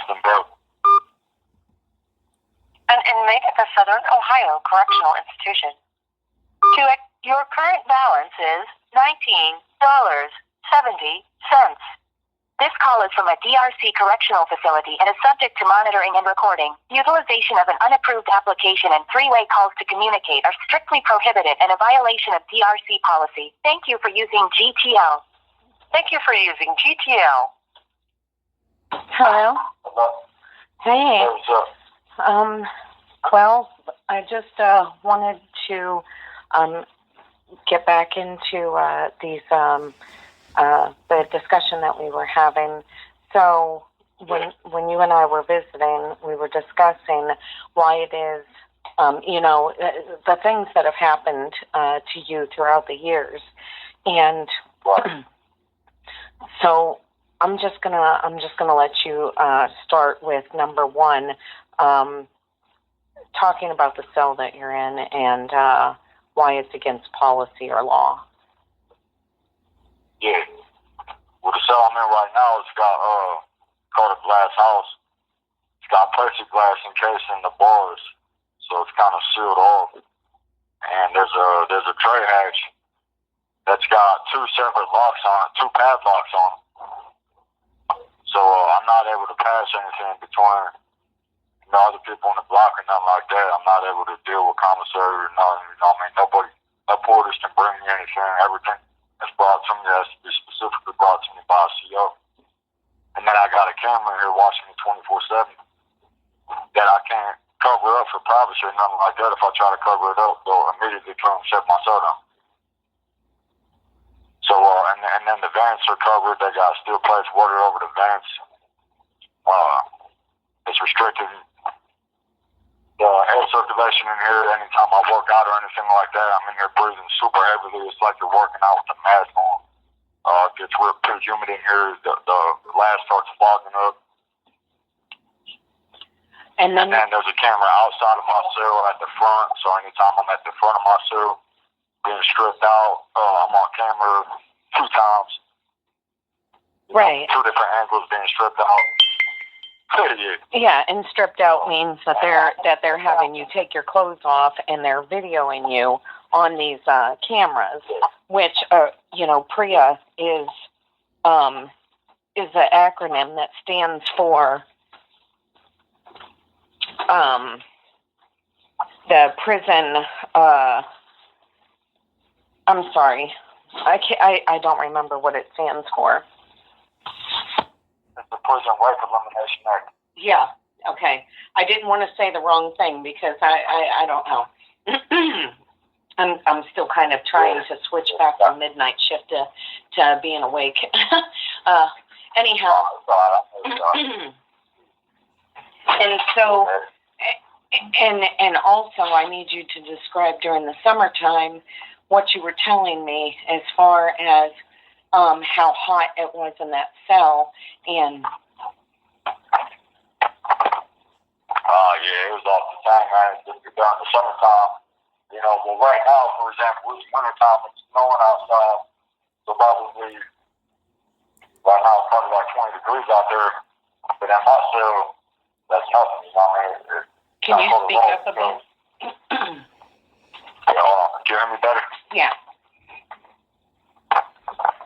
Austin, Burke. An inmate at the Southern Ohio Correctional Institution. Your current balance is $19.70. This call is from a DRC correctional facility and is subject to monitoring and recording. Utilization of an unapproved application and three-way calls to communicate are strictly prohibited and a violation of DRC policy. Thank you for using GTL. Thank you for using GTL. Hello? Hey. What's up? Well, I just wanted to get back into the discussion that we were having. So when you and I were visiting, we were discussing why it is, the things that have happened to you throughout the years, and so I'm just gonna let you start with number one, talking about the cell that you're in and why it's against policy or law. Yeah. Well, the cell I'm in right now, it's got called a glass house. It's got plexiglass encasing the bars, so it's kind of sealed off. And there's a tray hatch that's got two separate locks on it, two padlocks on it. So I'm not able to pass anything between other people on the block or nothing like that. I'm not able to deal with commissary or nothing. No porters can bring me anything. Everything that's brought to me has to be specifically brought to me by a CO. And then I got a camera here watching me 24/7 that I can't cover up for privacy or nothing like that. If I try to cover it up, they'll immediately come and shut my cell down. So, and then the vents are covered. They got steel plates water over the vents. It's restricted air circulation in here. Anytime I work out or anything like that, I'm in here breathing super heavily. It's like you're working out with a mask on. It gets real pretty humid in here. The glass starts fogging up. And then there's a camera outside of my cell at the front. So anytime I'm at the front of my cell, being stripped out, I'm on camera 2 times. Right. 2 different angles being stripped out. Yeah, and stripped out means that they're having you take your clothes off and they're videoing you on these cameras, which PREA is an acronym that stands for the prison. I'm sorry, I don't remember what it stands for. The Prison Rape Elimination Act. Yeah, okay. I didn't want to say the wrong thing because I don't know. I'm still kind of trying to switch back from midnight shift to being awake. Anyhow. And so, and also I need you to describe during the summertime what you were telling me as far as how hot it was in that cell, and yeah, it was off the time, man. Just during the summertime, well, right now, for example, it's wintertime, it's snowing outside, so probably right now it's probably like 20 degrees out there, but in my cell, that's nothing. Can you speak up a bit? Can you hear me better? Yeah.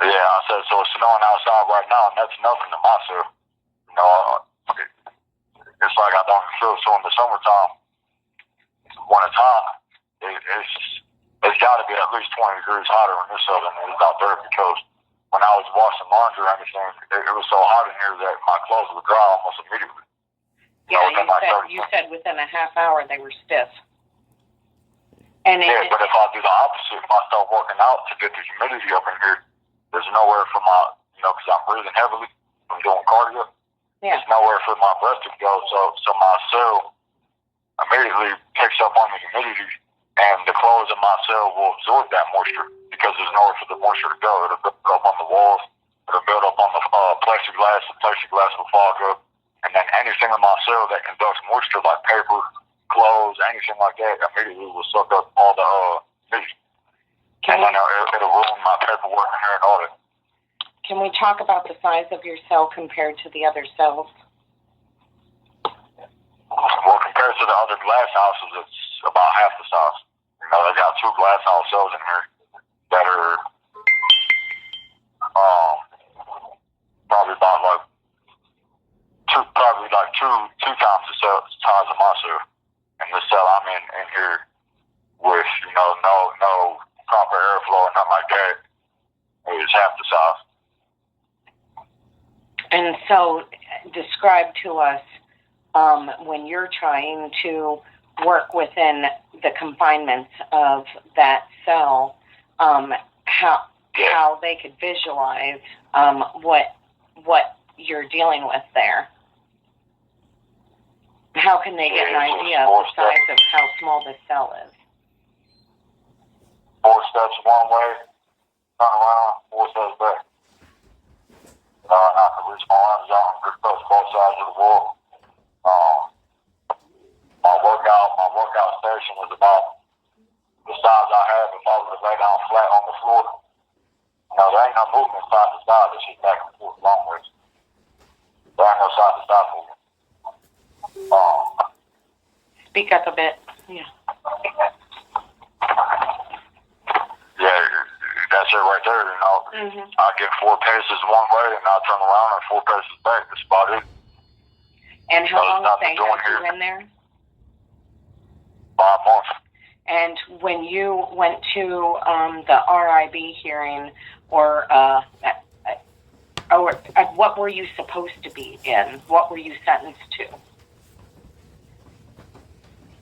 Yeah, I said, so it's snowing outside right now, and that's nothing to my cell. It's like I don't feel so in the summertime. Wintertime, it's got to be at least 20 degrees hotter in this cell than it is out there because when I was washing laundry or anything, it was so hot in here that my clothes would dry almost immediately. Yeah, you said within a half hour they were stiff. And but if I do the opposite, if I start working out to get the humidity up in here, there's nowhere for my, because I'm breathing heavily, I'm doing cardio. Yeah. There's nowhere for my breath to go, so my cell immediately picks up on the humidity, and the clothes in my cell will absorb that moisture because there's nowhere for the moisture to go. It'll build up on the walls, it'll build up on the plexiglass, the plexiglass will fog up, and then anything in my cell that conducts moisture, like paper, clothes, anything like that, immediately will suck up all the humidity. And then it'll ruin my paperwork in here and all that. Can we talk about the size of your cell compared to the other cells? to the other glass houses, it's about half the size. You know, they got 2 glass house cells in here that are probably about like two times the size of my cell. And the cell I'm in here with, you know, no proper airflow and nothing like that is half the size. And so, describe to us when you're trying to work within the confinements of that cell, how they could visualize what you're dealing with there. How can they get an idea of the size of how small this cell is? 4 steps one way, turn around, 4 steps back. And I can reach my arms out and grip both sides of the wall. My workout station is about the size I have if I were to lay down flat on the floor. You know, there ain't no movement side to side. It's just back and forth long ways. There ain't no side to side movement. Speak up a bit. Yeah. Yeah, that's it right there, you know. Mm-hmm. I get 4 paces one way and I turn around and 4 paces back. That's about it. And how long have they had you in there? 5 months. And when you went to the RIB hearing, or what were you supposed to be in? What were you sentenced to?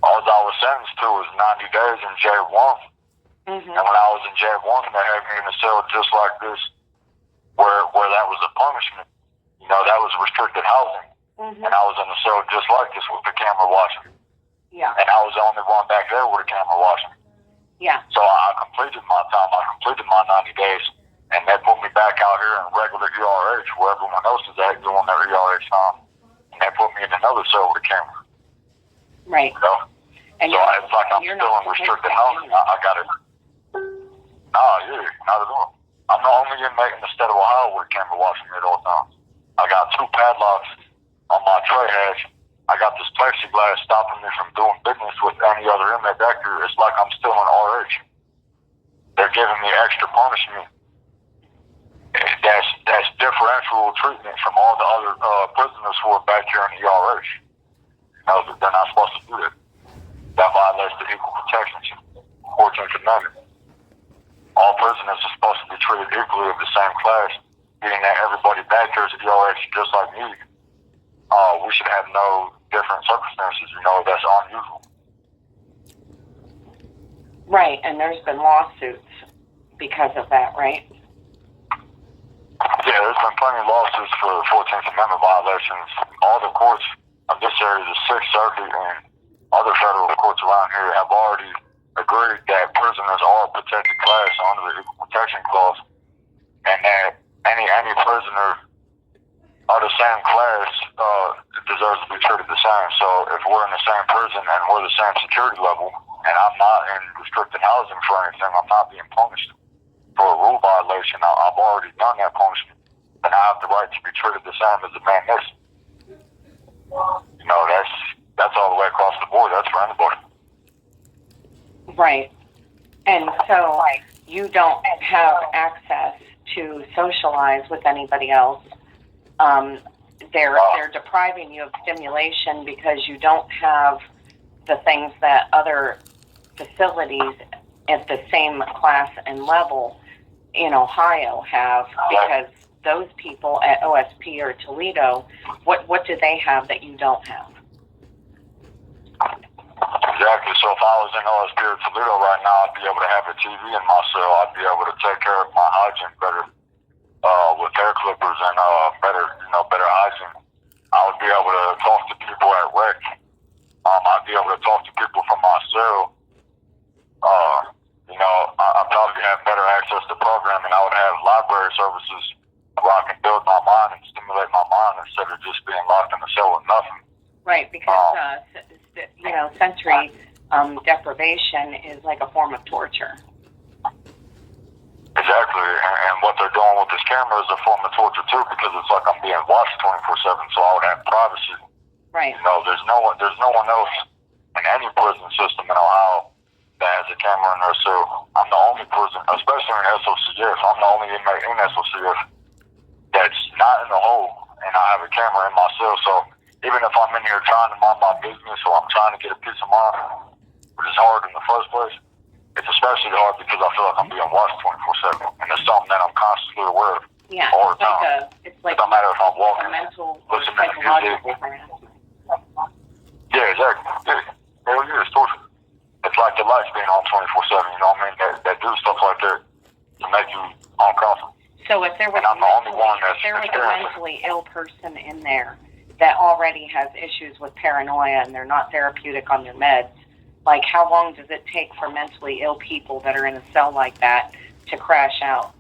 All I was sentenced to was 90 days in J1. Mm-hmm. And when I was in J1, they had me in a cell just like this, where that was a punishment. You know, that was restricted housing. Mm-hmm. And I was in a cell just like this with the camera watching. Yeah. And I was the only one back there with a camera watching. Yeah. So I completed my time. I completed my 90 days. And they put me back out here in regular ERH where everyone else is at doing their ERH time. And they put me in another cell with a camera. Right. You know? And so it's like I'm still in restricted housing. I got it. Nah, yeah, not at all. I'm the only inmate in the state of Ohio with a camera watching me at all times. I got 2 padlocks on my tray hatch. I got this plexiglass stopping me from doing business with any other inmate back here. It's like I'm still in RH. They're giving me extra punishment. That's differential treatment from all the other prisoners who are back here in the ERH. You know, they're not supposed to do that. That violates the equal protection 14th Amendment. All prisoners are supposed to be treated equally of the same class, meaning that everybody back here is ERH just like me. We should have no different circumstances, you know, that's unusual. Right, and there's been lawsuits because of that, right? Yeah, there's been plenty of lawsuits for 14th Amendment violations. All the courts of this area, the 6th Circuit and other federal courts around here have already agreed that prisoners are a protected class under the Equal Protection Clause, and that any prisoner of the same class deserves to be treated the same. So if we're in the same prison and we're the same security level, and I'm not in restricted housing for anything, I'm not being punished for a rule violation. I've already done that punishment, and I have the right to be treated the same as the man next. You know, that's all the way across the board. That's for anybody. Right. And so you don't have access to socialize with anybody else. They're depriving you of stimulation because you don't have the things that other facilities at the same class and level in Ohio have, because those people at OSP or Toledo, what do they have that you don't have? Exactly. So if I was in OSP or Toledo right now, I'd be able to have a TV in my cell. I'd be able to take care of my hygiene better with hair clippers and better hygiene. I would be able to talk to people at rec. I'd be able to talk to people from my cell. I'd probably have better access to programming. I would have library services where I can build my mind and stimulate my mind instead of just being locked in a cell with nothing. Right, because sensory deprivation is like a form of torture. Exactly, and what they're doing with this camera is a form of torture too, because it's like I'm being watched 24/7, so I would have privacy. Right. You know, there's no one else in any prison system in Ohio that has a camera in their cell. I'm the only prison, especially in SOCF. I'm the only inmate in SOCF that's not in the hole, and I have a camera in my cell. So even if I'm in here trying to mind my business or I'm trying to get a peace of mind, which is hard in the first place, it's especially hard because I feel like I'm being watched 24/7, and it's something that I'm constantly aware of all the time. It's like it don't matter if I'm walking, a mental or listening to psychological music. harassment. Yeah, exactly. Yeah. Hell yeah, it's torture. It's like the lights being on 24/7. You know what I mean? That do stuff like that to make you uncomfortable. So if there was And I'm the only one that's if there was a mentally ill person in there that already has issues with paranoia and they're not therapeutic on their meds, like how long does it take for mentally ill people that are in a cell like that to crash out?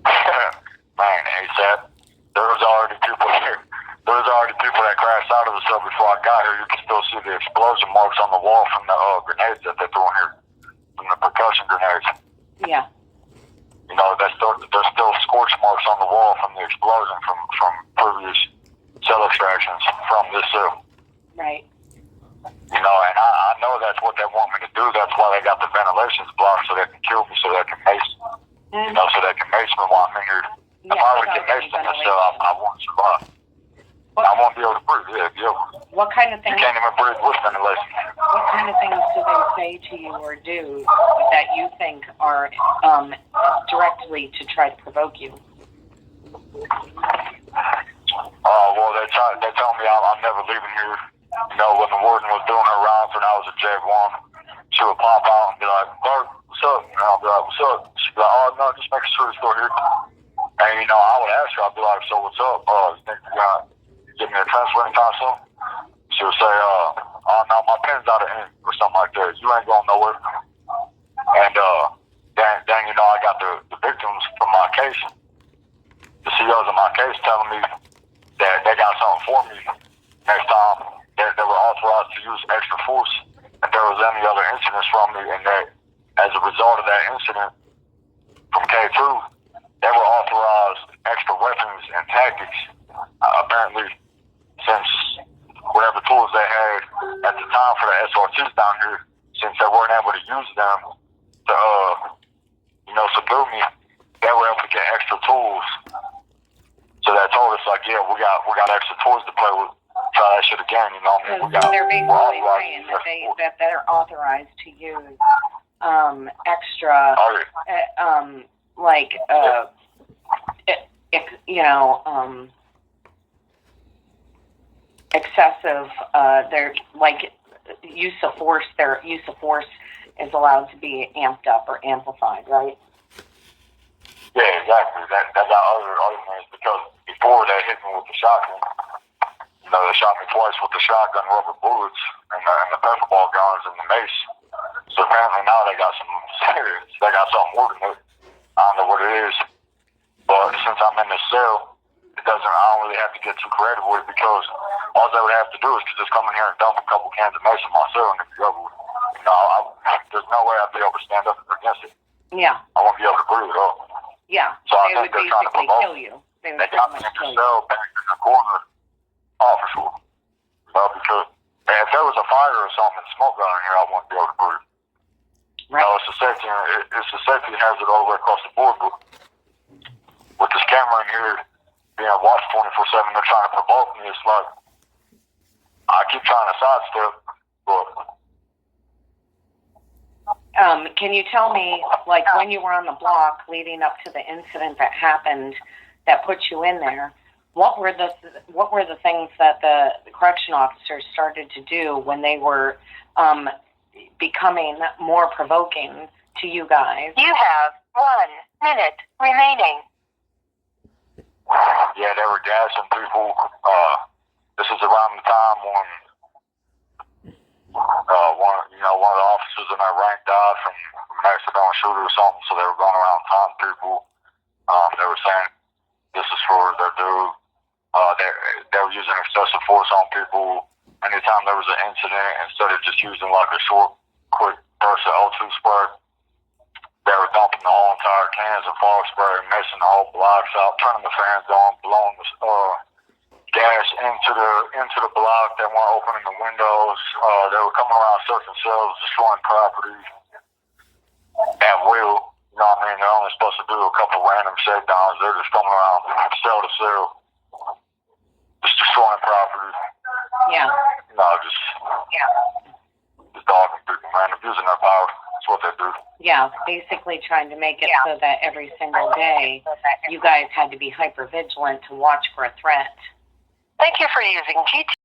Man, ASAP. There was already people here. There was already people that crashed out of the cell before I got here. You can still see the explosion marks on the wall from the grenades that they threw in here, from the percussion grenades. Yeah. You know, there's still scorch marks on the wall from the explosion from previous cell extractions from this cell. Right. You know, and I know that's what they want me to do. That's why they got the ventilations blocked, so they can kill me, so they can mace me. You know, so they can mace me while I'm in here. Yeah, if I would get maced in this cell, I won't survive. I won't be able to breathe. Yeah, be able. What kind of things? You can't even breathe with ventilation. What kind of things do they say to you or do that you think are directly to try to provoke you? Well, they tell me I'm never leaving here. You know, when the warden was doing her rounds when I was at J1, she would pop out and be like, "Burke, what's up?" And I'll be like, "What's up?" She'd be like, "Oh, no, just making sure you're still here." And, you know, I would ask her, I'd be like, "So what's up? You think you got give me a transfer anytime soon?" She would say, "Oh, no, my pen's out of ink," or something like that. "You ain't going nowhere." And then you know, I got the victims from my case, the CEOs of my case telling me that they got something for me next time. They were authorized to use extra force if there was any other incidents from me, and that as a result of that incident from K2, they were authorized extra weapons and tactics. Apparently, since whatever tools they had at the time for the SRTs down here, since they weren't able to use them to, you know, subdue me, they were able to get extra tools. So they told us, like, yeah, we got extra toys to play with. Try that shit again, you know what I mean? They're basically saying that they're authorized to use extra, excessive. Their like use of force. Their use of force is allowed to be amped up or amplified, right? Yeah, exactly. That got other arguments because before they hit me with the shotgun. You know, they shot me twice with the shotgun rubber bullets and the pepper ball guns and the mace. So apparently now they got some serious. They got something more than it. I don't know what it is. But since I'm in this cell, I don't really have to get too creative with it because all they would have to do is just come in here and dump a couple cans of mace in my cell and it'd be over with. You know, there's no way I'd be able to stand up against it. Yeah. I won't be able to breathe at all. Yeah. So I they think would they're trying to provoke. kill you. They got me in the cell back in the corner. Oh, for sure. Because if there was a fire or something and smoke got in here, I wouldn't be able to breathe. Right. You know, it's a safety hazard all the way across the board. But with this camera in here being watched 24/7, they're trying to provoke me. It's like I keep trying to sidestep, but. Can you tell me, like, when you were on the block leading up to the incident that happened that put you in there? What were the things that the correction officers started to do when they were becoming more provoking to you guys? You have 1 minute remaining. Yeah, they were gassing people. This is around the time when one of the officers in our rank died from an accidental shooter or something. So they were going around taunting people. They were saying this is for their dude. They were using excessive force on people. Anytime there was an incident, instead of just using like a short, quick burst of O2 spray, they were dumping the whole entire cans of fog spray, messing the whole blocks out, turning the fans on, blowing dash into the block. They weren't opening the windows. They were coming around searching cells, destroying property at will. You know what I mean? They're only supposed to do a couple random shakedowns. They're just coming around cell to cell, just destroying property. Yeah. Just dogging people, man, abusing their power. That's what they do. Yeah, basically trying to make it so that every single day you guys had to be hyper vigilant to watch for a threat. Thank you for using GT.